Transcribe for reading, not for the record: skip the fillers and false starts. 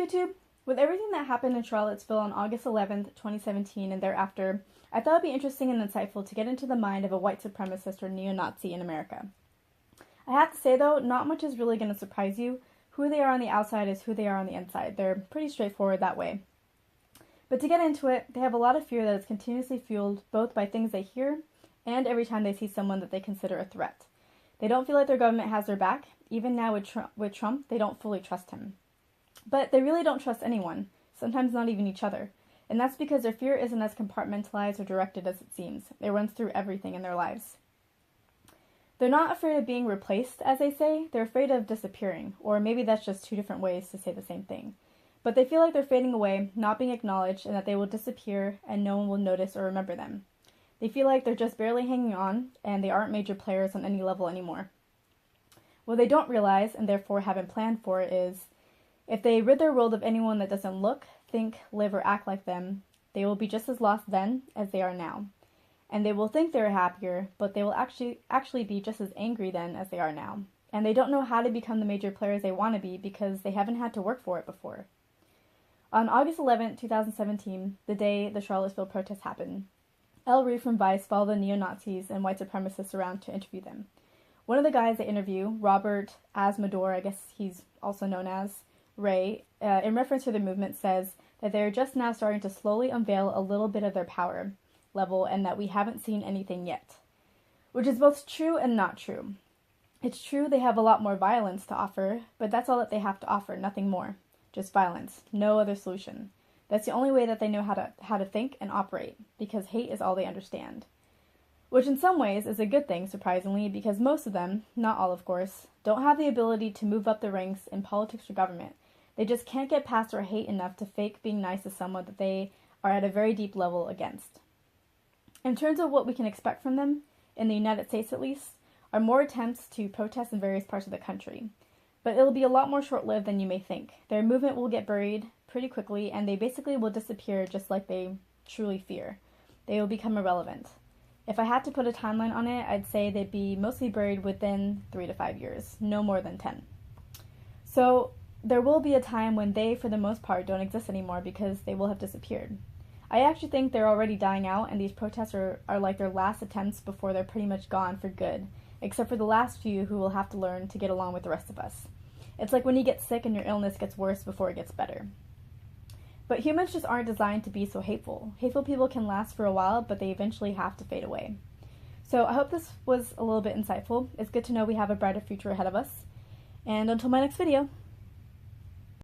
YouTube! With everything that happened in Charlottesville on August 11th, 2017 and thereafter, I thought it would be interesting and insightful to get into the mind of a white supremacist or neo-Nazi in America. I have to say though, not much is really going to surprise you. Who they are on the outside is who they are on the inside. They're pretty straightforward that way. But to get into it, they have a lot of fear that is continuously fueled both by things they hear and every time they see someone that they consider a threat. They don't feel like their government has their back. Even now with Trump, they don't fully trust him. But they really don't trust anyone, sometimes not even each other. And that's because their fear isn't as compartmentalized or directed as it seems. It runs through everything in their lives. They're not afraid of being replaced, as they say. They're afraid of disappearing, or maybe that's just two different ways to say the same thing. But they feel like they're fading away, not being acknowledged, and that they will disappear and no one will notice or remember them. They feel like they're just barely hanging on, and they aren't major players on any level anymore. What they don't realize, and therefore haven't planned for, is if they rid their world of anyone that doesn't look, think, live, or act like them, they will be just as lost then as they are now. And they will think they're happier, but they will actually be just as angry then as they are now. And they don't know how to become the major players they want to be because they haven't had to work for it before. On August 11, 2017, the day the Charlottesville protests happened, Elle Reed from Vice followed the neo-Nazis and white supremacists around to interview them. One of the guys they interview, Robert Azzmador, I guess he's also known as Ray, in reference to the movement, says that they are just now starting to slowly unveil a little bit of their power level and that we haven't seen anything yet. Which is both true and not true. It's true they have a lot more violence to offer, but that's all that they have to offer, nothing more. Just violence, no other solution. That's the only way that they know how to think and operate, because hate is all they understand. Which in some ways is a good thing, surprisingly, because most of them, not all of course, don't have the ability to move up the ranks in politics or government. They just can't get past their hate enough to fake being nice to someone that they are at a very deep level against. In terms of what we can expect from them, in the United States at least, are more attempts to protest in various parts of the country. But it'll be a lot more short-lived than you may think. Their movement will get buried pretty quickly, and they basically will disappear just like they truly fear. They will become irrelevant. If I had to put a timeline on it, I'd say they'd be mostly buried within 3 to 5 years, no more than 10. So there will be a time when they, for the most part, don't exist anymore because they will have disappeared. I actually think they're already dying out, and these protests are like their last attempts before they're pretty much gone for good, except for the last few who will have to learn to get along with the rest of us. It's like when you get sick and your illness gets worse before it gets better. But humans just aren't designed to be so hateful. Hateful people can last for a while, but they eventually have to fade away. So I hope this was a little bit insightful. It's good to know we have a brighter future ahead of us. And until my next video.